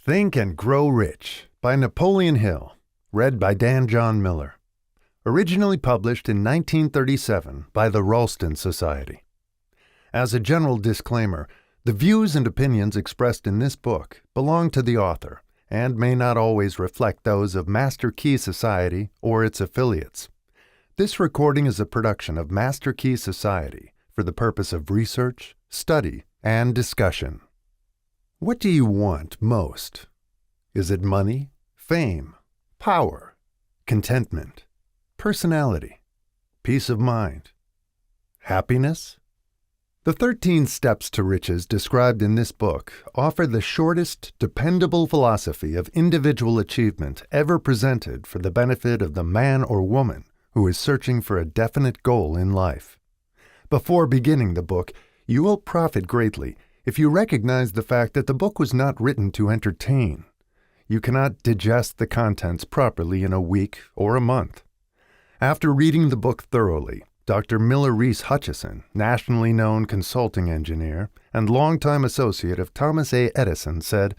Think and Grow Rich by Napoleon Hill, read by Dan John Miller. Originally published in 1937 by the Ralston Society. As a general disclaimer, the views and opinions expressed in this book belong to the author and may not always reflect those of Master Key Society or its affiliates. This recording is a production of Master Key Society for the purpose of research, study, and discussion. What do you want most? Is it money, fame, power, contentment, personality, peace of mind, happiness? The 13 steps to riches described in this book offer the shortest, dependable philosophy of individual achievement ever presented for the benefit of the man or woman who is searching for a definite goal in life. Before beginning the book, you will profit greatly if you recognize the fact that the book was not written to entertain. You cannot digest the contents properly in a week or a month. After reading the book thoroughly, Dr. Miller Reese Hutchison, nationally known consulting engineer and longtime associate of Thomas A. Edison, said,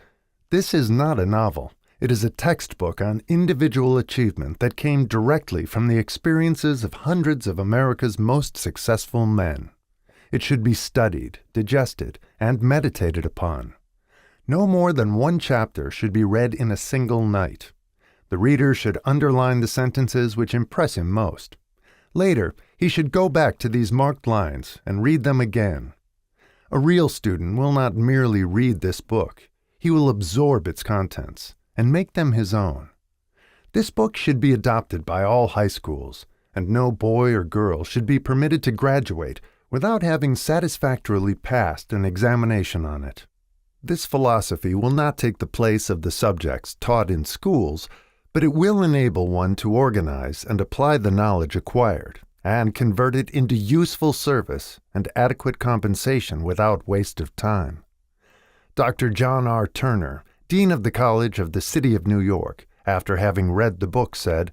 "This is not a novel. It is a textbook on individual achievement that came directly from the experiences of hundreds of America's most successful men. It should be studied, digested, and meditated upon. No more than one chapter should be read in a single night. The reader should underline the sentences which impress him most. Later, he should go back to these marked lines and read them again. A real student will not merely read this book. He will absorb its contents and make them his own. This book should be adopted by all high schools, and no boy or girl should be permitted to graduate without having satisfactorily passed an examination on it. This philosophy will not take the place of the subjects taught in schools, but it will enable one to organize and apply the knowledge acquired, and convert it into useful service and adequate compensation without waste of time. Dr. John R. Turner, Dean of the College of the City of New York, after having read the book said,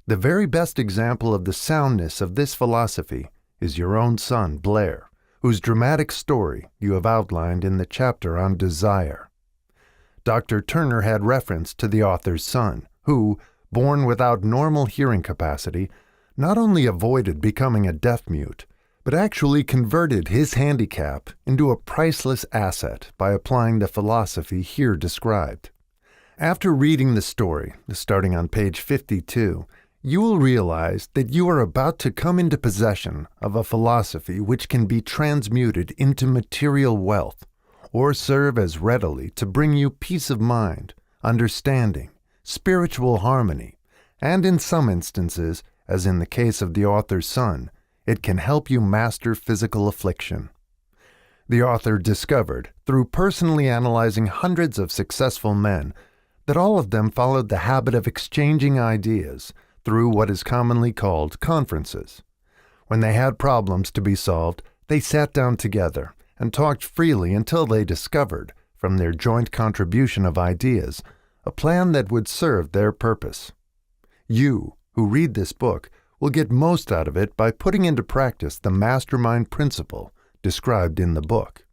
"The very best example of the soundness of this philosophy is your own son, Blair, whose dramatic story you have outlined in the chapter on desire." Dr. Turner had reference to the author's son, who, born without normal hearing capacity, not only avoided becoming a deaf-mute, but actually converted his handicap into a priceless asset by applying the philosophy here described. After reading the story, starting on page 52, you will realize that you are about to come into possession of a philosophy which can be transmuted into material wealth, or serve as readily to bring you peace of mind, understanding, spiritual harmony, and in some instances, as in the case of the author's son, it can help you master physical affliction. The author discovered, through personally analyzing hundreds of successful men, that all of them followed the habit of exchanging ideas through what is commonly called conferences. When they had problems to be solved, they sat down together and talked freely until they discovered, from their joint contribution of ideas, a plan that would serve their purpose. You, who read this book, will get most out of it by putting into practice the mastermind principle described in the book.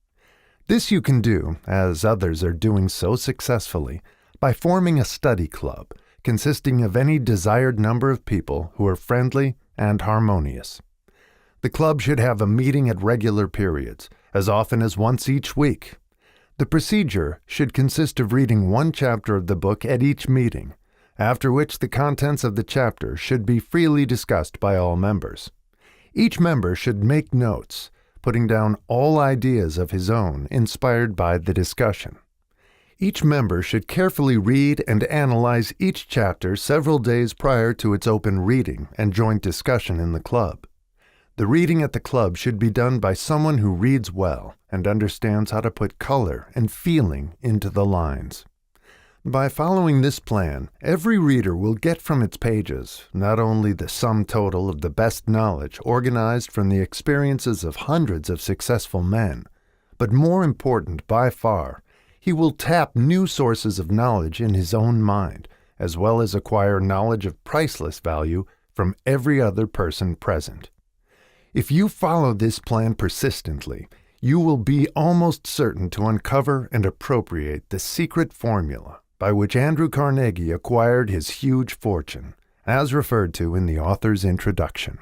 This you can do, as others are doing so successfully, by forming a study club consisting of any desired number of people who are friendly and harmonious. The club should have a meeting at regular periods, as often as once each week. The procedure should consist of reading one chapter of the book at each meeting, after which the contents of the chapter should be freely discussed by all members. Each member should make notes, putting down all ideas of his own inspired by the discussion. Each member should carefully read and analyze each chapter several days prior to its open reading and joint discussion in the club. The reading at the club should be done by someone who reads well and understands how to put color and feeling into the lines. By following this plan, every reader will get from its pages not only the sum total of the best knowledge organized from the experiences of hundreds of successful men, but more important by far, he will tap new sources of knowledge in his own mind, as well as acquire knowledge of priceless value from every other person present. If you follow this plan persistently, you will be almost certain to uncover and appropriate the secret formula by which Andrew Carnegie acquired his huge fortune, as referred to in the author's introduction.